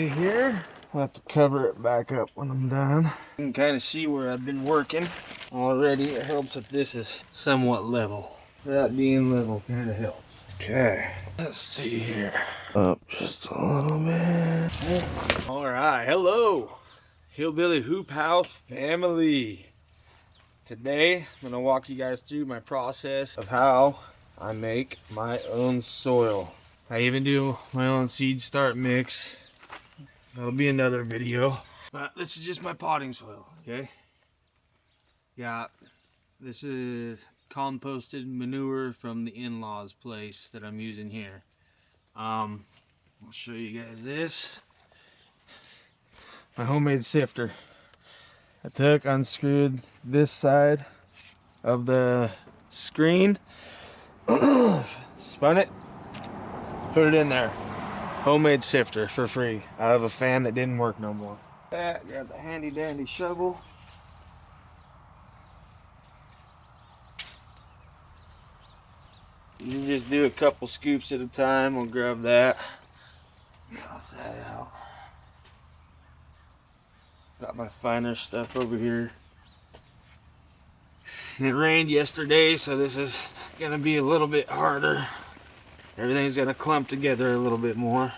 area here. I'll have to cover it back up when I'm done. You can kind of see where I've been working already. It helps if this is somewhat level. That being level kind of helps. Okay, let's see here. Up just a little bit. All right, hello, Hillbilly Hoop House family. Today, I'm gonna walk you guys through my process of how I make my own soil. I even do my own seed start mix. That'll be another video. But this is just my potting soil, okay? Yeah, this is composted manure from the in-laws place that I'm using here. I'll show you guys this. My homemade sifter. I unscrewed this side of the screen, spun it, put it in there. Homemade sifter for free. I have a fan that didn't work no more. Grab the handy dandy shovel. You can just do a couple scoops at a time. We'll grab that. Toss that out. Got my finer stuff over here. And it rained yesterday, so this is gonna be a little bit harder. Everything's gonna clump together a little bit more.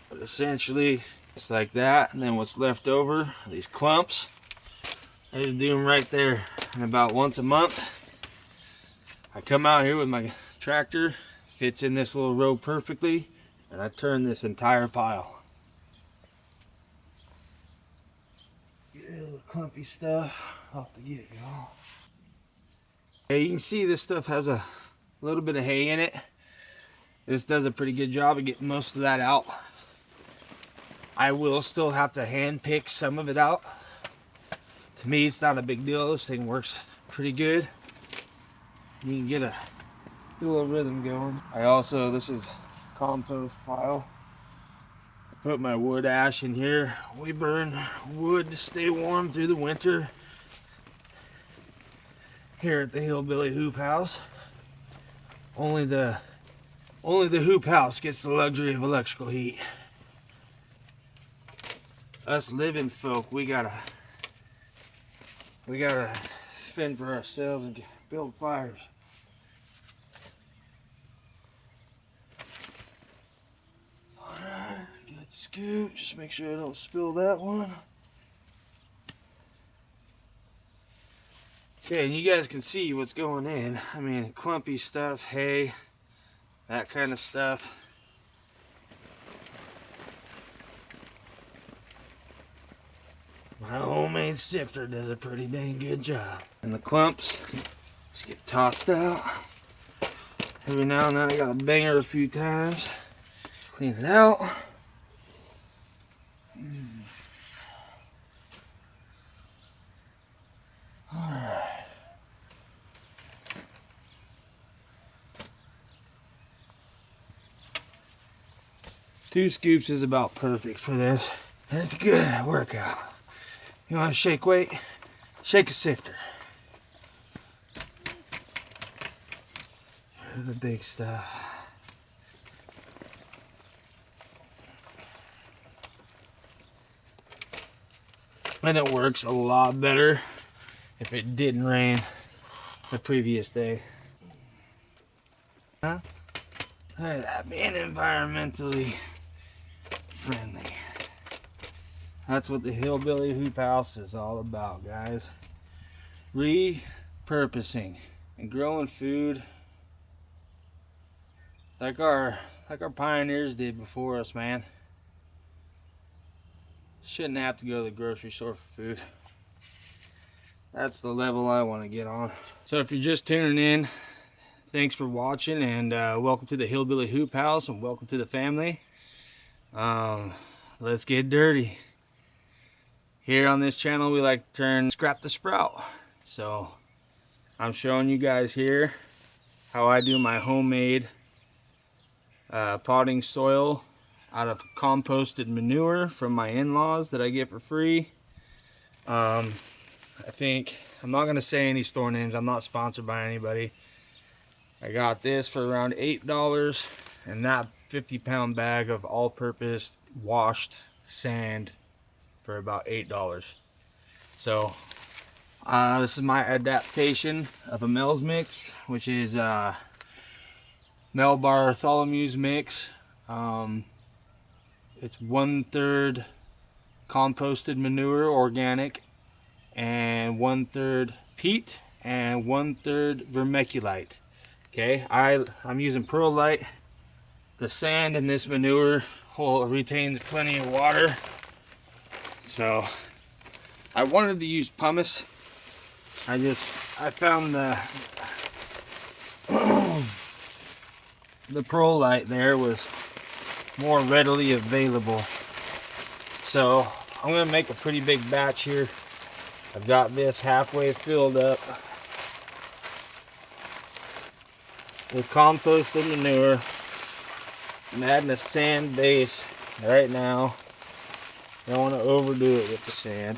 But essentially, it's like that. And then what's left over, these clumps, I just do them right there. And about once a month, I come out here with my tractor, fits in this little row perfectly, and I turn this entire pile. Get rid of the clumpy stuff off the get-go. Okay, you can see this stuff has a little bit of hay in it. This does a pretty good job of getting most of that out. I will still have to hand pick some of it out. To me, it's not a big deal. This thing works pretty good. You can get a little rhythm going. This is compost pile. I put my wood ash in here. We burn wood to stay warm through the winter here at the Hillbilly Hoop House. Only the hoop house gets the luxury of electrical heat. Us living folk, we gotta fend for ourselves and build fires. Alright, good scoop. Just make sure I don't spill that one. Okay, and you guys can see what's going in. I mean, clumpy stuff, hay, that kind of stuff. My homemade sifter does a pretty dang good job. And the clumps just get tossed out. Every now and then I gotta bang her a few times. Clean it out. Alright. Two scoops is about perfect for this. It's a good workout. You want to shake weight? Shake a sifter. Get rid of the big stuff. And it works a lot better if it didn't rain the previous day. Huh? Look at that, being environmentally friendly. That's what the Hillbilly Hoop House is all about, guys. Repurposing and growing food like our pioneers did before us, man. Shouldn't have to go to the grocery store for food. That's the level I want to get on. So if you're just tuning in, thanks for watching, and welcome to the Hillbilly Hoop House, and welcome to the family. Let's get dirty. Here on this channel, we like to turn scrap to sprout. So I'm showing you guys here how I do my homemade potting soil out of composted manure from my in-laws that I get for free. I think, I'm not going to say any store names. I'm not sponsored by anybody. I got this for around $8, and that 50-pound bag of all-purpose washed sand for about $8. So this is my adaptation of a Mel's mix, which is Mel Bartholomew's mix. It's 1/3 composted manure, organic, and 1/3 peat, and 1/3 vermiculite. Okay, I'm using perlite. The sand in this manure will retain plenty of water. So I wanted to use pumice. I found the perlite there was more readily available. So I'm gonna make a pretty big batch here. I've got this halfway filled up with composted manure. I'm adding a sand base right now. Don't want to overdo it with the sand.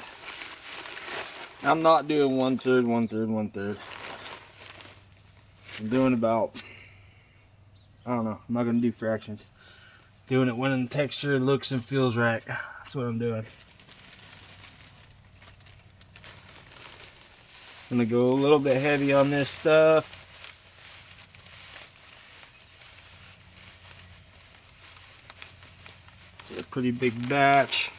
I'm not doing 1/3, 1/3, 1/3. I'm doing about, I don't know, I'm not going to do fractions. Doing it when the texture looks and feels right. That's what I'm doing. I'm going to go a little bit heavy on this stuff. It's a pretty big batch.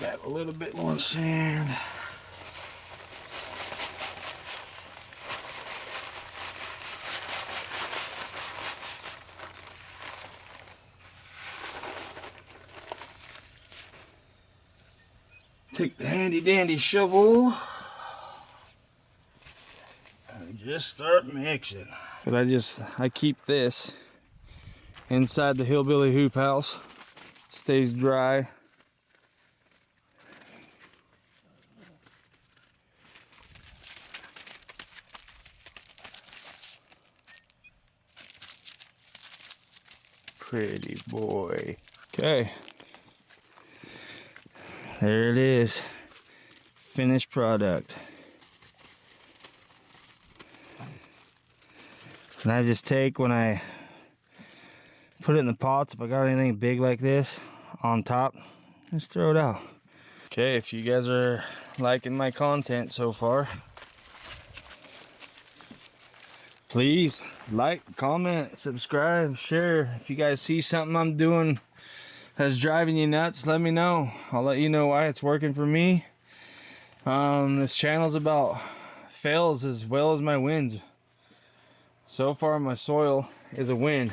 Got a little bit more sand. Take the handy dandy shovel and just start mixing. But I keep this inside the hillbilly hoop house. It stays dry. Pretty boy. Okay. There it is. Finished product. And I just take, when I put it in the pots, if I got anything big like this on top, just throw it out. Okay, if you guys are liking my content so far, please like, comment, subscribe, share. If you guys see something I'm doing that's driving you nuts, let me know. I'll let you know why it's working for me. This channel's about fails as well as my wins. So far my soil is a win.